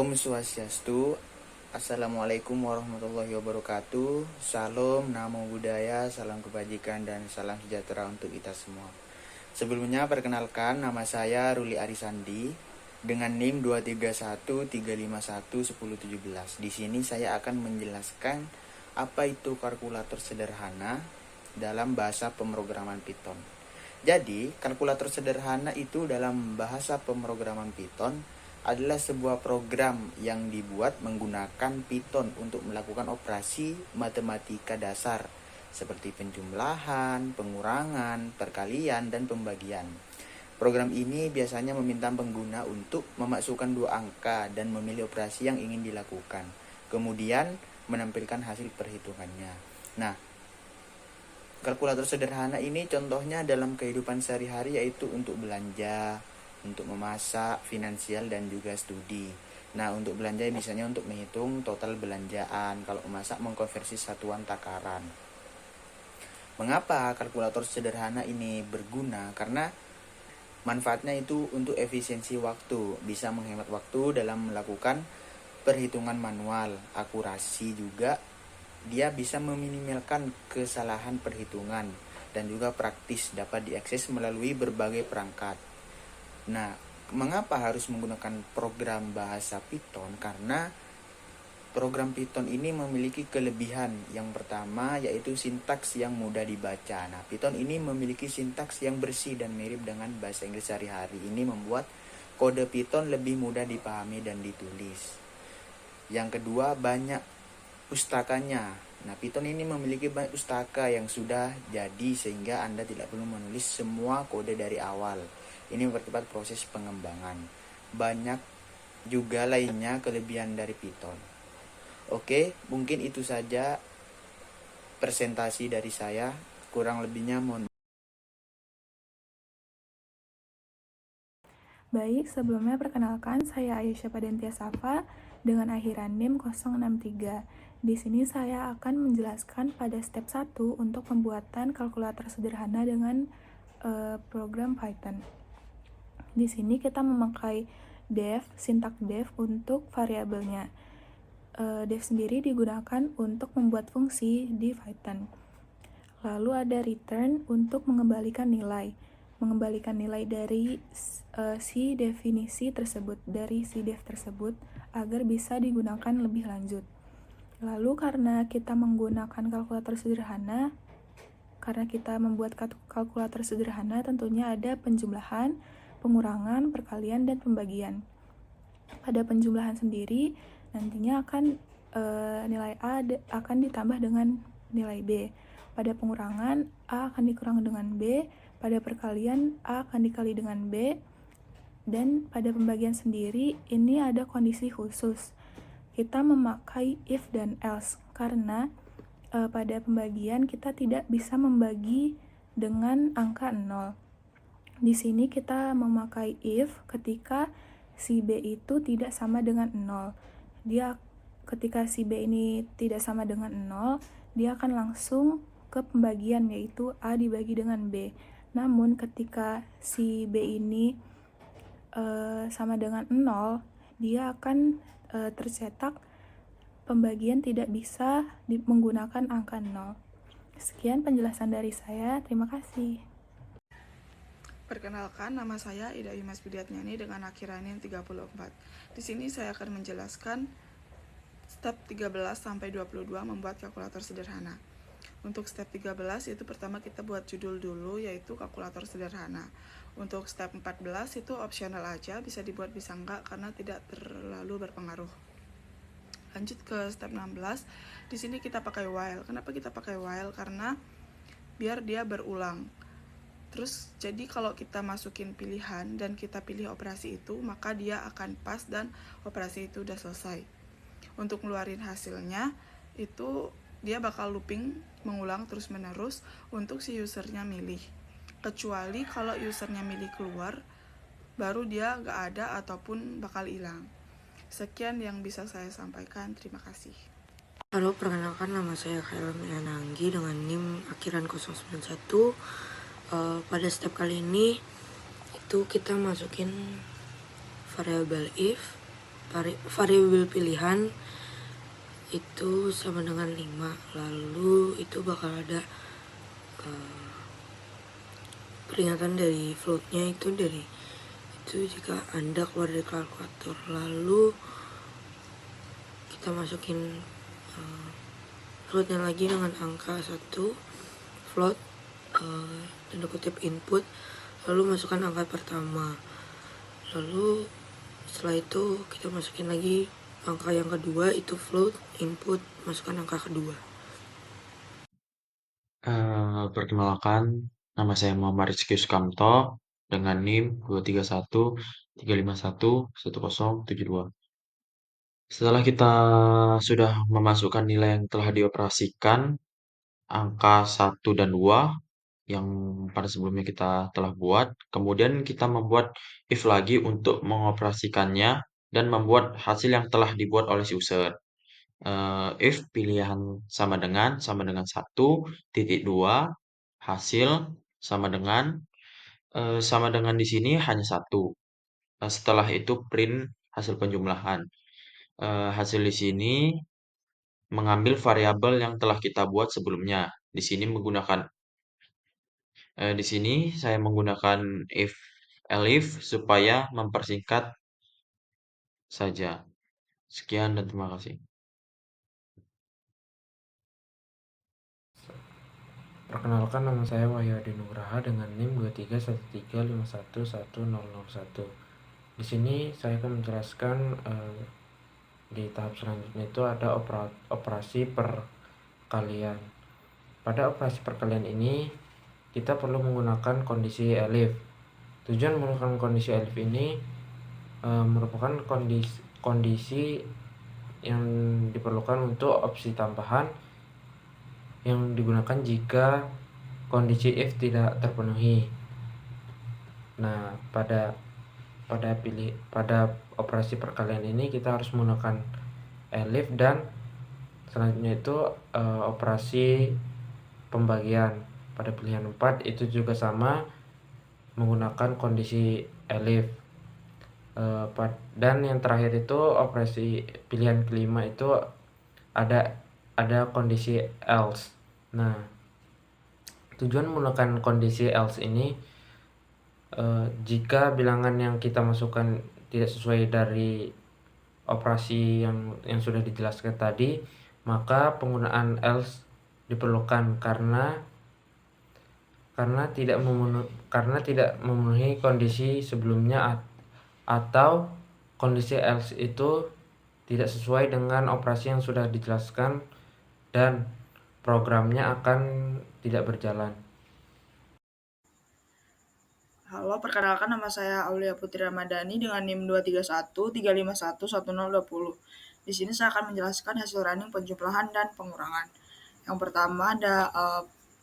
Om Swastiastu. Assalamualaikum warahmatullahi wabarakatuh. Salam, namo buddhaya, salam kebajikan, dan salam sejahtera untuk kita semua. Sebelumnya perkenalkan, nama saya Ruli Arisandi dengan NIM 23135110117. Di sini saya akan menjelaskan apa itu kalkulator sederhana dalam bahasa pemrograman Python. Jadi, kalkulator sederhana itu dalam bahasa pemrograman Python adalah sebuah program yang dibuat menggunakan Python untuk melakukan operasi matematika dasar seperti penjumlahan, pengurangan, perkalian, dan pembagian. Program ini biasanya meminta pengguna untuk memasukkan dua angka dan memilih operasi yang ingin dilakukan, kemudian menampilkan hasil perhitungannya. Nah, kalkulator sederhana ini contohnya dalam kehidupan sehari-hari yaitu untuk belanja, untuk memasak, finansial, dan juga studi. Nah, untuk belanja misalnya untuk menghitung total belanjaan, kalau memasak mengkonversi satuan takaran. Mengapa kalkulator sederhana ini berguna? Karena manfaatnya itu untuk efisiensi waktu, bisa menghemat waktu dalam melakukan perhitungan manual, akurasi juga. Dia bisa meminimalkan kesalahan perhitungan dan juga praktis dapat diakses melalui berbagai perangkat. Nah, mengapa harus menggunakan program bahasa Python? Karena program Python ini memiliki kelebihan. Yang pertama yaitu sintaks yang mudah dibaca. Nah, Python ini memiliki sintaks yang bersih dan mirip dengan bahasa Inggris sehari-hari. Ini membuat kode Python lebih mudah dipahami dan ditulis. Yang kedua, banyak pustakanya. Nah, Python ini memiliki banyak pustaka yang sudah jadi sehingga Anda tidak perlu menulis semua kode dari awal. Ini mempercepat proses pengembangan. Banyak juga lainnya kelebihan dari Python. Oke, mungkin itu saja presentasi dari saya. Kurang lebihnya mohon. Baik, sebelumnya perkenalkan saya Aisyah Padentia Safa dengan akhiran NIM 063. Di sini saya akan menjelaskan pada step 1 untuk pembuatan kalkulator sederhana dengan program Python. Di sini kita memakai def, sintak def untuk variabelnya. Def sendiri digunakan untuk membuat fungsi di Python. Lalu ada return untuk mengembalikan nilai dari si definisi tersebut, dari si def tersebut agar bisa digunakan lebih lanjut. Lalu karena kita menggunakan kalkulator sederhana, karena kita membuat kalkulator sederhana tentunya ada penjumlahan, pengurangan, perkalian, dan pembagian. Pada penjumlahan sendiri nantinya akan nilai A akan ditambah dengan nilai B. Pada pengurangan A akan dikurang dengan B, pada perkalian A akan dikali dengan B, dan pada pembagian sendiri ini ada kondisi khusus. Kita memakai if dan else karena pada pembagian kita tidak bisa membagi dengan angka 0. Di sini kita memakai if ketika si B itu tidak sama dengan 0. Ketika si B ini tidak sama dengan 0, dia akan langsung ke pembagian yaitu A dibagi dengan B. Namun ketika si B ini sama dengan 0, dia akan tercetak pembagian tidak bisa menggunakan angka 0. Sekian penjelasan dari saya, terima kasih. Perkenalkan, nama saya Ida Imas Budiatnyani dengan akhiran NIM 34. Di sini saya akan menjelaskan step 13 sampai 22 membuat kalkulator sederhana. Untuk step 13 itu pertama kita buat judul dulu yaitu kalkulator sederhana. Untuk step 14 itu opsional aja, bisa dibuat bisa enggak karena tidak terlalu berpengaruh. Lanjut ke step 16. Di sini kita pakai while. Kenapa kita pakai while? Karena biar dia berulang. Terus jadi kalau kita masukin pilihan dan kita pilih operasi itu, maka dia akan pas dan operasi itu udah selesai. Untuk ngeluarin hasilnya itu dia bakal looping, mengulang terus menerus untuk si usernya milih. Kecuali kalau usernya milih keluar, baru dia gak ada ataupun bakal hilang. Sekian yang bisa saya sampaikan, terima kasih. Halo, perkenalkan nama saya Khairul Miananggi dengan NIM akhiran 091. Pada step kali ini itu kita masukin variabel if variabel pilihan itu sama dengan 5. Lalu itu bakal ada peringatan dari floatnya itu jika Anda keluar dari kalkulator. Lalu kita masukin floatnya lagi dengan angka 1 float tanda kutip input, lalu masukkan angka pertama. Lalu setelah itu kita masukin lagi angka yang kedua, itu float input, masukkan angka kedua. Perkenalkan, nama saya Muhammad Rizky Sukamto dengan NIM 23135111072. Setelah kita sudah memasukkan nilai yang telah dioperasikan, angka 1 dan 2 yang pada sebelumnya kita telah buat, kemudian kita membuat if lagi untuk mengoperasikannya dan membuat hasil yang telah dibuat oleh si user. If pilihan sama dengan 1.2 hasil sama dengan di sini hanya 1. Setelah itu print hasil penjumlahan. Hasil di sini mengambil variabel yang telah kita buat sebelumnya. Di sini saya menggunakan if elif supaya mempersingkat saja. Sekian dan terima kasih. Perkenalkan, nama saya Wahyudi Nugraha dengan NIM 23135111001. Di sini saya akan menjelaskan di tahap selanjutnya itu ada operasi perkalian. Pada operasi perkalian ini kita perlu menggunakan kondisi elif. Tujuan menggunakan kondisi elif ini merupakan kondisi yang diperlukan untuk opsi tambahan yang digunakan jika kondisi if tidak terpenuhi. Nah, pada operasi perkalian ini kita harus menggunakan elif, dan selanjutnya itu operasi pembagian. Pada pilihan 4 itu juga sama menggunakan kondisi elif. Dan yang terakhir itu operasi pilihan kelima itu ada kondisi else. Nah, tujuan menggunakan kondisi else ini jika bilangan yang kita masukkan tidak sesuai dari operasi yang sudah dijelaskan tadi, maka penggunaan else diperlukan karena tidak memenuhi kondisi sebelumnya, atau kondisi else itu tidak sesuai dengan operasi yang sudah dijelaskan dan programnya akan tidak berjalan. Halo, perkenalkan, nama saya Aulia Putri Ramadhani dengan NIM 23135111020. Di sini saya akan menjelaskan hasil running penjumlahan dan pengurangan. Yang pertama ada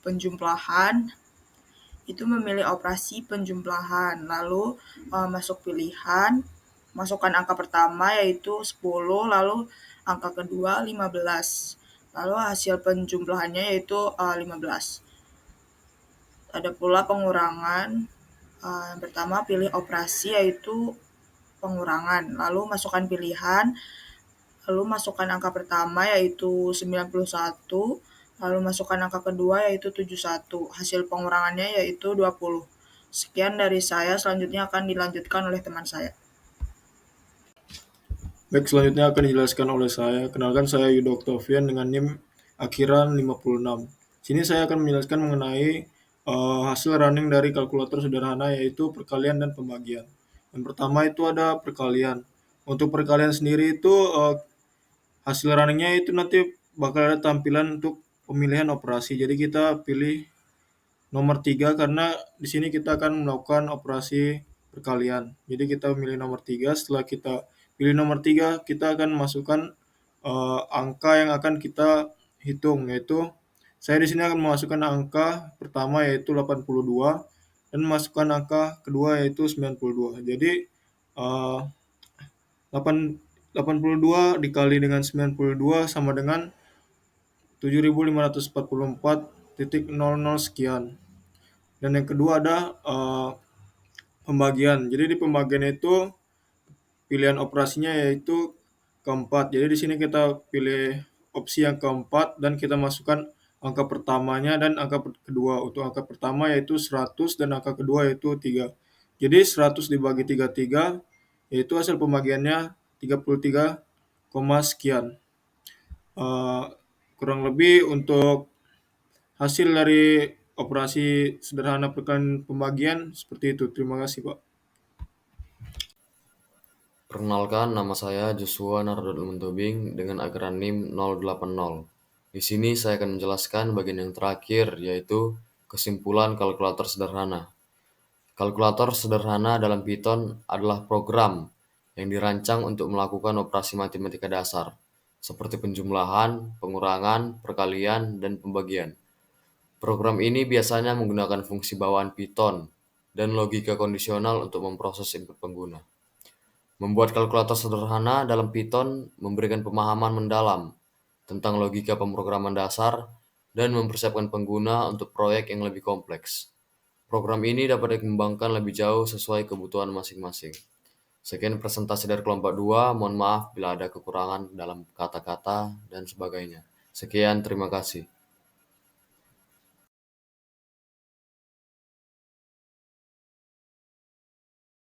penjumlahan, itu memilih operasi penjumlahan, lalu masuk pilihan, masukkan angka pertama yaitu 10, lalu angka kedua 15, lalu hasil penjumlahannya yaitu 15. Ada pula pengurangan. Yang pertama pilih operasi yaitu pengurangan, lalu masukkan pilihan, lalu masukkan angka pertama yaitu 91, lalu masukkan angka kedua yaitu 71, hasil pengurangannya yaitu 20. Sekian dari saya, selanjutnya akan dilanjutkan oleh teman saya. Baik, selanjutnya akan dijelaskan oleh saya. Kenalkan, saya Yudo Octavian dengan NIM akhiran 56. Sini saya akan menjelaskan mengenai hasil running dari kalkulator sederhana, yaitu perkalian dan pembagian. Yang pertama itu ada perkalian. Untuk perkalian sendiri itu hasil runningnya itu nanti bakal ada tampilan untuk pemilihan operasi. Jadi kita pilih nomor 3 karena di sini kita akan melakukan operasi perkalian. Jadi kita pilih nomor 3. Setelah kita pilih nomor 3, kita akan masukkan angka yang akan kita hitung, yaitu saya di sini akan memasukkan angka pertama yaitu 82 dan masukkan angka kedua yaitu 92. Jadi 82 dikali dengan 92 sama dengan 7.544.00 sekian. Dan yang kedua ada pembagian. Jadi di pembagian itu pilihan operasinya yaitu keempat. Jadi di sini kita pilih opsi yang keempat dan kita masukkan angka pertamanya dan angka kedua. Untuk angka pertama yaitu 100 dan angka kedua yaitu 3. Jadi 100 dibagi 33 yaitu hasil pembagiannya 33, sekian. Kurang lebih untuk hasil dari operasi sederhana perkalian pembagian seperti itu. Terima kasih, Pak. Perkenalkan, nama saya Joshua Nardot Lumentubing dengan akronim 080. Di sini saya akan menjelaskan bagian yang terakhir, yaitu kesimpulan kalkulator sederhana. Kalkulator sederhana dalam Python adalah program yang dirancang untuk melakukan operasi matematika dasar, seperti penjumlahan, pengurangan, perkalian, dan pembagian. Program ini biasanya menggunakan fungsi bawaan Python dan logika kondisional untuk memproses input pengguna. Membuat kalkulator sederhana dalam Python memberikan pemahaman mendalam tentang logika pemrograman dasar dan mempersiapkan pengguna untuk proyek yang lebih kompleks. Program ini dapat dikembangkan lebih jauh sesuai kebutuhan masing-masing. Sekian presentasi dari kelompok 2, mohon maaf bila ada kekurangan dalam kata-kata dan sebagainya. Sekian, terima kasih.